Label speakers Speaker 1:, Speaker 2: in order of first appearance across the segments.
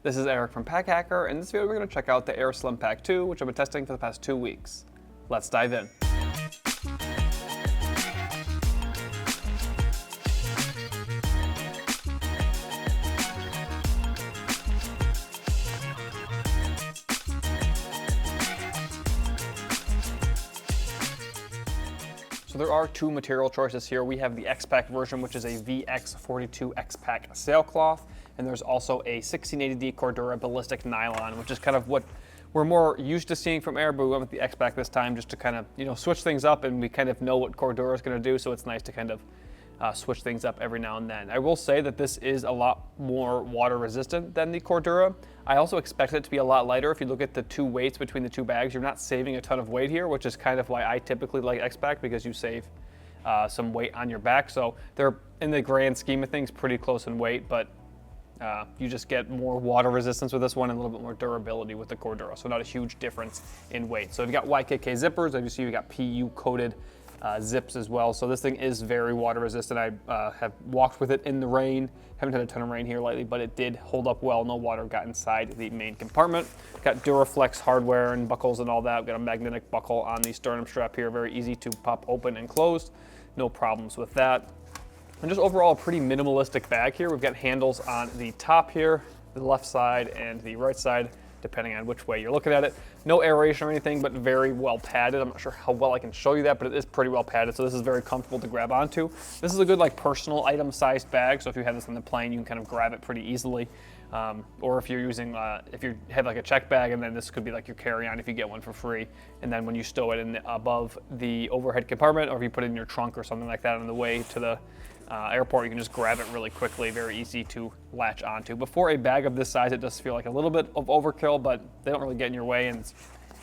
Speaker 1: This is Eric from Pack Hacker, and in this video we're going to check out the Air Slim Pack 2, which I've been testing for the past 2 weeks. Let's dive in. So there are two material choices here. We have the X-Pack version, which is a VX42 X-Pack sailcloth, and there's also a 1680D Cordura ballistic nylon, which is kind of what we're more used to seeing from Air, but we went with the X-Pack this time just to kind of, switch things up, and we kind of know what Cordura is going to do, so it's nice to kind of switch things up every now and then. I will say that this is a lot more water resistant than the Cordura. I also expected it to be a lot lighter. If you look at the two weights between the two bags, you're not saving a ton of weight here, which is kind of why I typically like X-Pack, because you save some weight on your back. So they're, in the grand scheme of things, pretty close in weight, but you just get more water resistance with this one and a little bit more durability with the Cordura. So not a huge difference in weight. So you've got YKK zippers. As you see, you got PU coated zips as well. So this thing is very water resistant. I have walked with it in the rain. Haven't had a ton of rain here lately, but it did hold up well. No water got inside the main compartment. Got Duraflex hardware and buckles and all that. Got a magnetic buckle on the sternum strap here. Very easy to pop open and closed. No problems with that. And just overall a pretty minimalistic bag here. We've got handles on the top here, the left side and the right side, depending on which way you're looking at it. No aeration or anything, but very well padded. I'm not sure how well I can show you that, but it is pretty well padded, so this is very comfortable to grab onto. This is a good personal item sized bag, so if you have this on the plane, you can kind of grab it pretty easily. Or if you're using, if you have a check bag, and then this could be your carry-on if you get one for free. And then when you stow it in above the overhead compartment, or if you put it in your trunk or something like that on the way to the airport, you can just grab it really quickly, very easy to latch onto. But for a bag of this size, it does feel like a little bit of overkill, but they don't really get in your way, and it's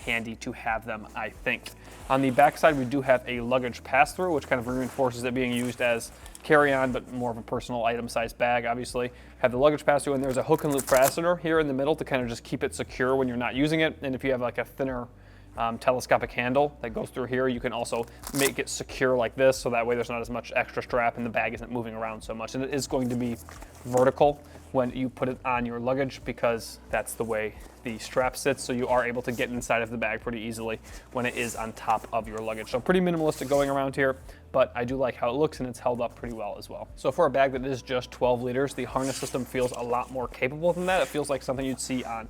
Speaker 1: handy to have them, I think. On the back side, we do have a luggage pass-through, which kind of reinforces it being used as carry-on, but more of a personal item-sized bag, obviously. Have the luggage pass-through, and there's a hook and loop fastener here in the middle to kind of just keep it secure when you're not using it. And if you have a thinner telescopic handle that goes through here, you can also make it secure like this, so that way there's not as much extra strap and the bag isn't moving around so much. And it is going to be vertical when you put it on your luggage, because that's the way the strap sits, so you are able to get inside of the bag pretty easily when it is on top of your luggage. So pretty minimalistic going around here, but I do like how it looks, and it's held up pretty well as well. So for a bag that is just 12 liters, the harness system feels a lot more capable than that. It feels like something you'd see on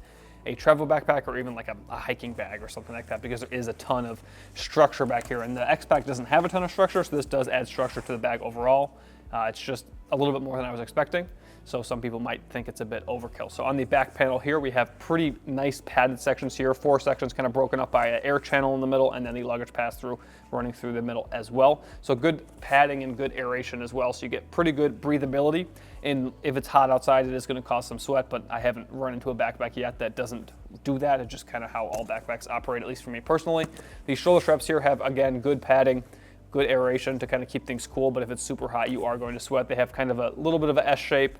Speaker 1: a travel backpack, or even a hiking bag or something like that, because there is a ton of structure back here. And the X-Pack doesn't have a ton of structure, so this does add structure to the bag overall. It's just a little bit more than I was expecting, so some people might think it's a bit overkill. So on the back panel here, we have pretty nice padded sections here, 4 sections kind of broken up by an air channel in the middle, and then the luggage pass-through running through the middle as well. So good padding and good aeration as well, so you get pretty good breathability. And if it's hot outside, it is going to cause some sweat, but I haven't run into a backpack yet that doesn't do that. It's just kind of how all backpacks operate, at least for me personally. These shoulder straps here have, again, good padding, good aeration to kind of keep things cool, but if it's super hot, you are going to sweat. They have kind of a little bit of a S shape,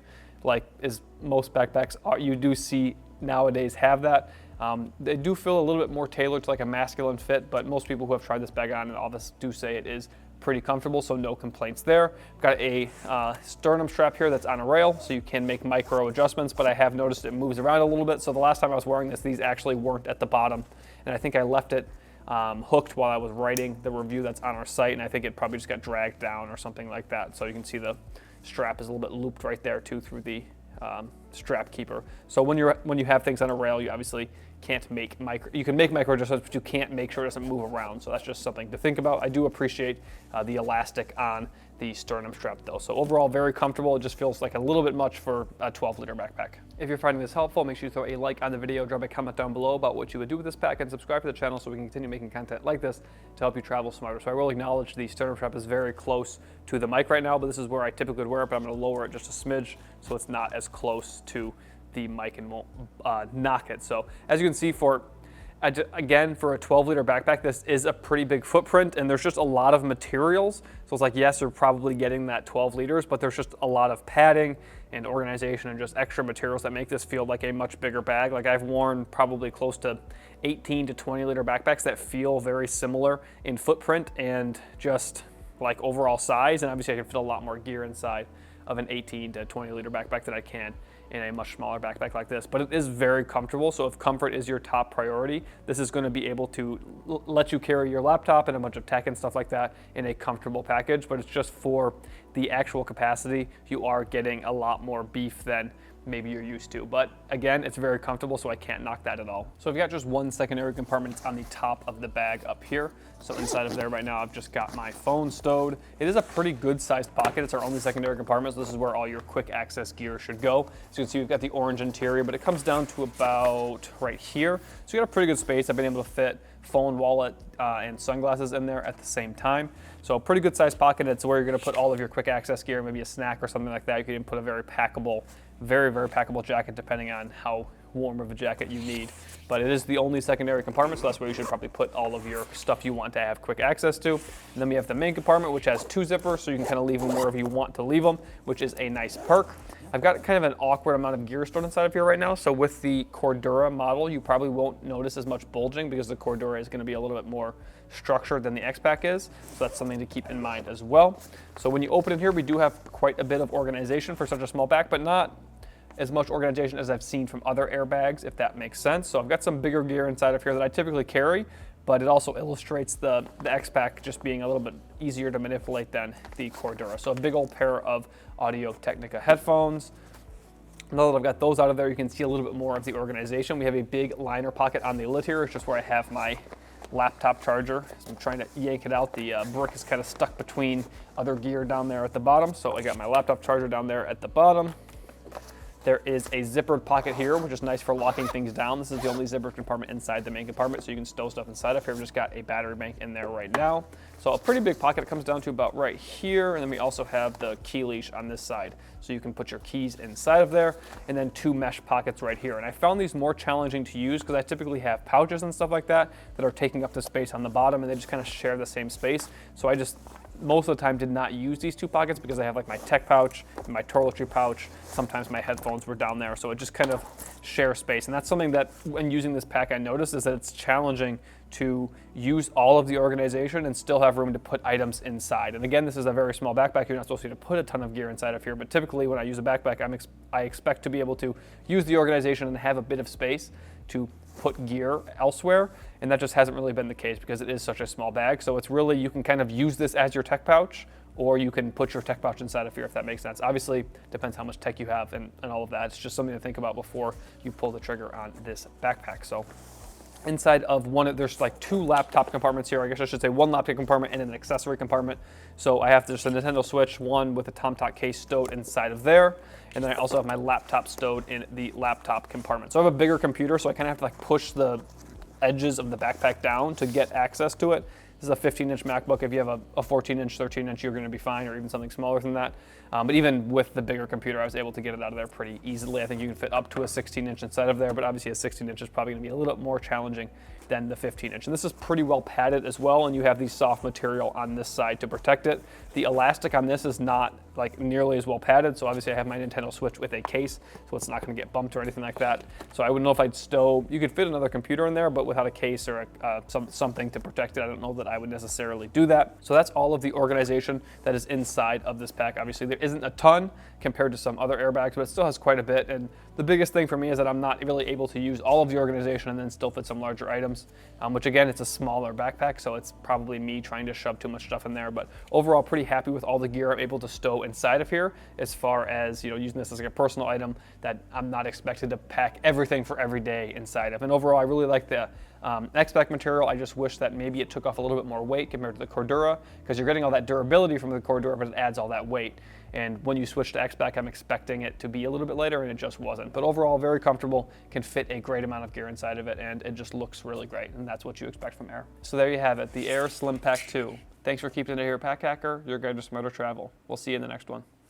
Speaker 1: as most backpacks are, you do see nowadays have that. They do feel a little bit more tailored to a masculine fit, but most people who have tried this bag on and all this do say it is pretty comfortable, so no complaints there. Got a sternum strap here that's on a rail, so you can make micro adjustments, but I have noticed it moves around a little bit. So the last time I was wearing this, these actually weren't at the bottom, and I think I left it hooked while I was writing the review that's on our site, and I think it probably just got dragged down or something like that. So you can see the strap is a little bit looped right there too through the strap keeper. So when you have things on a rail, you obviously can't make you can make micro adjustments, but you can't make sure it doesn't move around. So that's just something to think about. I do appreciate the elastic on the sternum strap though. So overall, very comfortable. It just feels like a little bit much for a 12-liter backpack. If you're finding this helpful, make sure you throw a like on the video, drop a comment down below about what you would do with this pack, and subscribe to the channel so we can continue making content like this to help you travel smarter. So I will acknowledge the sternum strap is very close to the mic right now, but this is where I typically would wear it, but I'm going to lower it just a smidge so it's not as close to the mic and won't knock it. So as you can see, again, for a 12-liter backpack, this is a pretty big footprint, and there's just a lot of materials. So it's yes, you're probably getting that 12 liters, but there's just a lot of padding and organization and just extra materials that make this feel like a much bigger bag. I've worn probably close to 18 to 20-liter backpacks that feel very similar in footprint and just overall size, and obviously I can fit a lot more gear inside of an 18 to 20-liter backpack than I can in a much smaller backpack like this, but it is very comfortable. So if comfort is your top priority, this is going to be able to let you carry your laptop and a bunch of tech and stuff like that in a comfortable package, but it's just for the actual capacity, you are getting a lot more beef than maybe you're used to. But again, it's very comfortable, so I can't knock that at all. So I've got just one secondary compartment. It's on the top of the bag up here. So inside of there right now, I've just got my phone stowed. It is a pretty good sized pocket. It's our only secondary compartment, so this is where all your quick access gear should go. So you can see we've got the orange interior, but it comes down to about right here. So you got a pretty good space. I've been able to fit phone, wallet, and sunglasses in there at the same time. So a pretty good sized pocket. It's where you're gonna put all of your quick access gear, maybe a snack or something like that. You can even put a very packable, very packable jacket depending on how warm of a jacket you need. But it is the only secondary compartment, so that's where you should probably put all of your stuff you want to have quick access to. And then we have the main compartment, which has 2 zippers, so you can kind of leave them wherever you want to leave them, which is a nice perk. I've got kind of an awkward amount of gear stored inside of here right now. So with the Cordura model, you probably won't notice as much bulging because the Cordura is going to be a little bit more structured than the X-Pack is. So that's something to keep in mind as well. So when you open it here, we do have quite a bit of organization for such a small bag, but not as much organization as I've seen from other airbags, if that makes sense. So I've got some bigger gear inside of here that I typically carry, but it also illustrates the X-Pack just being a little bit easier to manipulate than the Cordura. So a big old pair of Audio-Technica headphones. Now that I've got those out of there, you can see a little bit more of the organization. We have a big liner pocket on the lid here. It's just where I have my laptop charger. So I'm trying to yank it out. The brick is kind of stuck between other gear down there at the bottom. So I got my laptop charger down there at the bottom. There is a zippered pocket here, which is nice for locking things down. This is the only zippered compartment inside the main compartment, so you can stow stuff inside of here. I've just got a battery bank in there right now. So a pretty big pocket. It comes down to about right here, and then we also have the key leash on this side. So you can put your keys inside of there, and then 2 mesh pockets right here. And I found these more challenging to use because I typically have pouches and stuff like that that are taking up the space on the bottom, and they just kind of share the same space. So I just most of the time did not use these 2 pockets because I have like my tech pouch and my toiletry pouch. Sometimes my headphones were down there, so it just kind of shares space. And that's something that when using this pack I noticed is that it's challenging to use all of the organization and still have room to put items inside. And again, this is a very small backpack. You're not supposed to put a ton of gear inside of here, but typically when I use a backpack, I expect to be able to use the organization and have a bit of space to put gear elsewhere, and that just hasn't really been the case because it is such a small bag. So it's really, you can kind of use this as your tech pouch, or you can put your tech pouch inside of here if that makes sense. Obviously, depends how much tech you have and all of that. It's just something to think about before you pull the trigger on this backpack. So inside of there's like 2 laptop compartments here. I guess I should say 1 laptop compartment and an accessory compartment. So I have just a Nintendo Switch, one with a Tomtoc case stowed inside of there. And then I also have my laptop stowed in the laptop compartment. So I have a bigger computer, so I kind of have to like push the edges of the backpack down to get access to it. This is a 15-inch MacBook. If you have a 14-inch, 13-inch, you're going to be fine, or even something smaller than that. But even with the bigger computer, I was able to get it out of there pretty easily. I think you can fit up to a 16-inch inside of there, but obviously a 16-inch is probably going to be a little bit more challenging than the 15-inch. And this is pretty well padded as well, and you have the soft material on this side to protect it. The elastic on this is not like nearly as well padded, so obviously I have my Nintendo Switch with a case, so it's not going to get bumped or anything like that. So I wouldn't know if I'd stow, you could fit another computer in there, but without a case or something to protect it, I don't know that I would necessarily do that. So that's all of the organization that is inside of this pack. Obviously there isn't a ton compared to some other airbags, but it still has quite a bit. And the biggest thing for me is that I'm not really able to use all of the organization and then still fit some larger items, which again, it's a smaller backpack, so it's probably me trying to shove too much stuff in there. But overall, pretty happy with all the gear I'm able to stow inside of here, as far as, you know, using this as like a personal item that I'm not expected to pack everything for every day inside of. And overall, I really like the X-Pack material. I just wish that maybe it took off a little bit more weight compared to the Cordura, because you're getting all that durability from the Cordura, but it adds all that weight. And when you switch to X-Pack, I'm expecting it to be a little bit lighter, and it just wasn't. But overall, very comfortable, can fit a great amount of gear inside of it, and it just looks really great, and that's what you expect from Air. So there you have it, the Air Slim Pack 2. Thanks for keeping it here, Pack Hacker, your guide to smarter travel. We'll see you in the next one.